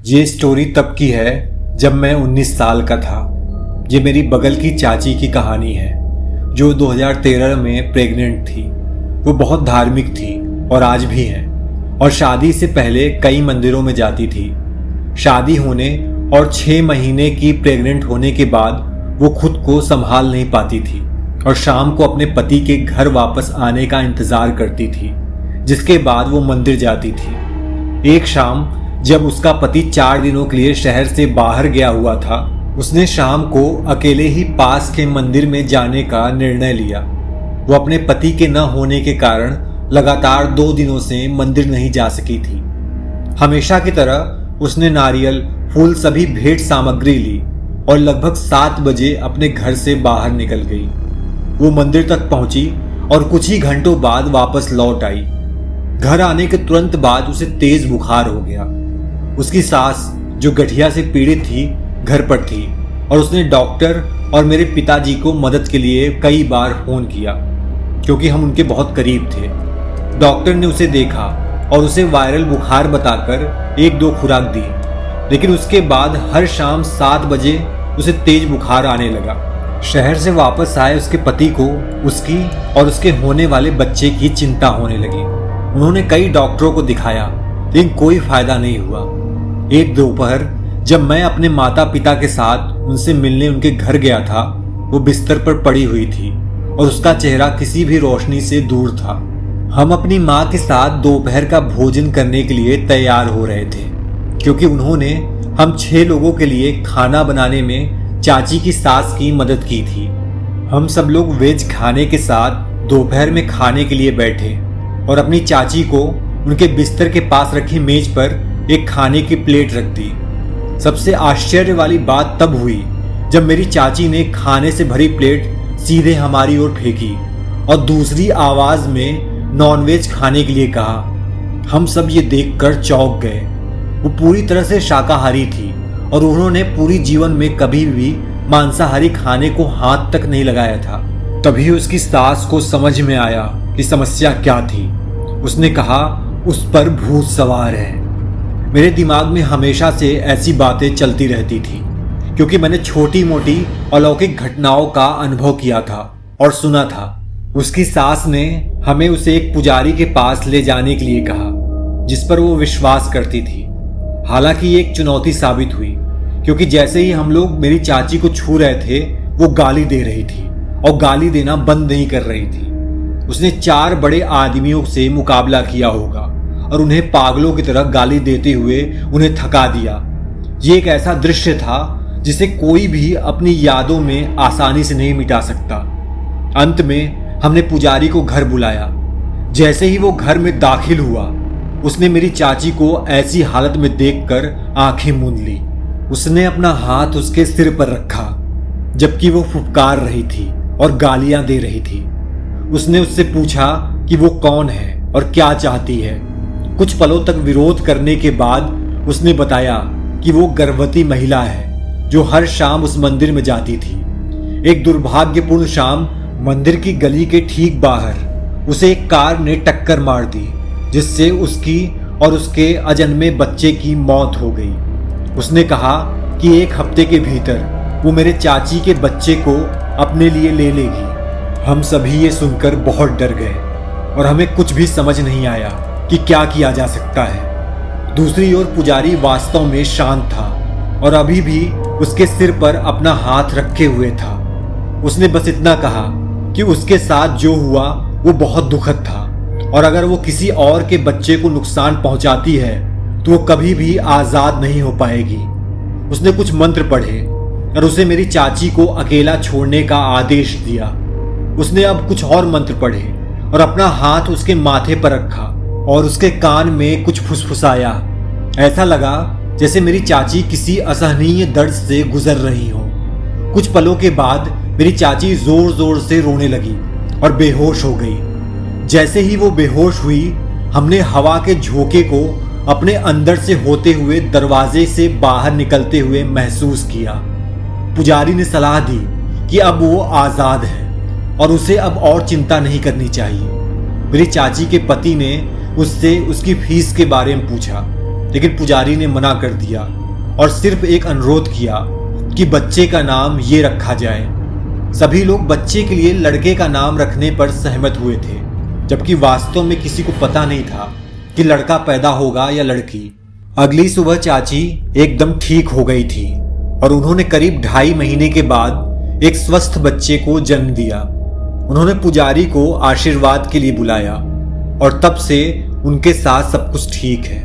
ये स्टोरी तब की है जब मैं 19 साल का था। ये मेरी बगल की चाची की कहानी है जो 2013 में प्रेग्नेंट थी। वो बहुत धार्मिक थी और आज भी है, और शादी से पहले कई मंदिरों में जाती थी। शादी होने और 6 महीने की प्रेग्नेंट होने के बाद वो खुद को संभाल नहीं पाती थी और शाम को अपने पति के घर वापस आने का इंतजार करती थी, जिसके बाद वो मंदिर जाती थी। एक शाम जब उसका पति 4 दिनों के लिए शहर से बाहर गया हुआ था, उसने शाम को अकेले ही पास के मंदिर में जाने का निर्णय लिया। वो अपने पति के न होने के कारण लगातार 2 दिनों से मंदिर नहीं जा सकी थी। हमेशा की तरह उसने नारियल, फूल, सभी भेंट सामग्री ली और लगभग 7 बजे अपने घर से बाहर निकल गई। वो मंदिर तक पहुंची और कुछ ही घंटों बाद वापस लौट आई। घर आने के तुरंत बाद उसे तेज बुखार हो गया। उसकी सास, जो गठिया से पीड़ित थी, घर पर थी और उसने डॉक्टर और मेरे पिताजी को मदद के लिए कई बार फोन किया, क्योंकि हम उनके बहुत करीब थे। डॉक्टर ने उसे देखा और उसे वायरल बुखार बताकर 1-2 खुराक दी, लेकिन उसके बाद हर शाम 7 बजे उसे तेज बुखार आने लगा। शहर से वापस आए उसके पति को उसकी और उसके होने वाले बच्चे की चिंता होने लगी। उन्होंने कई डॉक्टरों को दिखाया, लेकिन कोई फायदा नहीं हुआ। एक दोपहर जब मैं अपने माता पिता के साथ उनसे मिलने उनके घर गया था, वो बिस्तर पर पड़ी हुई थी और उसका चेहरा किसी भी रोशनी से दूर था। हम अपनी माँ के साथ दोपहर का भोजन करने के लिए तैयार हो रहे थे, क्योंकि उन्होंने हम 6 लोगों के लिए खाना बनाने में चाची की सास की मदद की थी। हम सब लोग वेज खाने के साथ दोपहर में खाने के लिए बैठे और अपनी चाची को उनके बिस्तर के पास रखी मेज पर एक खाने की प्लेट रख दी। सबसे आश्चर्य वाली बात तब हुई जब मेरी चाची ने खाने से भरी प्लेट सीधे हमारी ओर फेंकी और दूसरी आवाज में नॉनवेज खाने के लिए कहा। हम सब ये देखकर चौंक गए। वो पूरी तरह से शाकाहारी थी और उन्होंने पूरी जीवन में कभी भी मांसाहारी खाने को हाथ तक नहीं लगाया था। तभी उसकी सास को समझ में आया कि समस्या क्या थी। उसने कहा, उस पर भूत सवार है। मेरे दिमाग में हमेशा से ऐसी बातें चलती रहती थी, क्योंकि मैंने छोटी मोटी अलौकिक घटनाओं का अनुभव किया था और सुना था। उसकी सास ने हमें उसे एक पुजारी के पास ले जाने के लिए कहा, जिस पर वो विश्वास करती थी। हालांकि ये एक चुनौती साबित हुई, क्योंकि जैसे ही हम लोग मेरी चाची को छू रहे थे, वो गाली दे रही थी और गाली देना बंद नहीं कर रही थी। उसने 4 बड़े आदमियों से मुकाबला किया होगा और उन्हें पागलों की तरह गाली देते हुए उन्हें थका दिया। ये एक ऐसा दृश्य था जिसे कोई भी अपनी यादों में आसानी से नहीं मिटा सकता। अंत में हमने पुजारी को घर बुलाया। जैसे ही वो घर में दाखिल हुआ, उसने मेरी चाची को ऐसी हालत में देखकर आंखें मूंद ली। उसने अपना हाथ उसके सिर पर रखा, जबकि वो फुफकार रही थी और गालियां दे रही थी। उसने उससे पूछा कि वो कौन है और क्या चाहती है। कुछ पलों तक विरोध करने के बाद उसने बताया कि वो गर्भवती महिला है जो हर शाम उस मंदिर में जाती थी। एक दुर्भाग्यपूर्ण शाम मंदिर की गली के ठीक बाहर उसे एक कार ने टक्कर मार दी, जिससे उसकी और उसके अजन्मे बच्चे की मौत हो गई। उसने कहा कि 1 हफ्ते के भीतर वो मेरे चाची के बच्चे को अपने लिए ले लेगी। हम सभी ये सुनकर बहुत डर गए और हमें कुछ भी समझ नहीं आया कि क्या किया जा सकता है। दूसरी ओर पुजारी वास्तव में शांत था और अभी भी उसके सिर पर अपना हाथ रखे हुए था। उसने बस इतना कहा कि उसके साथ जो हुआ वो बहुत दुखद था और अगर वो किसी और के बच्चे को नुकसान पहुंचाती है तो वो कभी भी आजाद नहीं हो पाएगी। उसने कुछ मंत्र पढ़े और उसे मेरी चाची को अकेला छोड़ने का आदेश दिया। उसने अब कुछ और मंत्र पढ़े और अपना हाथ उसके माथे पर रखा और उसके कान में कुछ फुसफुसाया। ऐसा लगा जैसे मेरी चाची किसी असहनीय दर्द से गुजर रही हो। कुछ पलों के बाद मेरी चाची जोर जोर से रोने लगी और बेहोश हो गई। जैसे ही वो बेहोश हुई, हमने हवा के झोंके को अपने अंदर से होते हुए दरवाजे से बाहर निकलते हुए महसूस किया। पुजारी ने सलाह दी कि अब वो आजाद है और उसे अब और चिंता नहीं करनी चाहिए। मेरी चाची के पति ने उससे उसकी फीस के बारे में पूछा, लेकिन पुजारी ने मना कर दिया और सिर्फ एक अनुरोध किया कि बच्चे का नाम ये रखा जाए। सभी लोग बच्चे के लिए लड़के का नाम रखने पर सहमत हुए थे, जबकि वास्तव में किसी को पता नहीं था कि लड़का पैदा होगा या लड़की। अगली सुबह चाची एकदम ठीक हो गई थी और उन्होंने करीब 2.5 महीने के बाद एक स्वस्थ बच्चे को जन्म दिया। उन्होंने पुजारी को आशीर्वाद के लिए बुलाया और तब से उनके साथ सब कुछ ठीक है।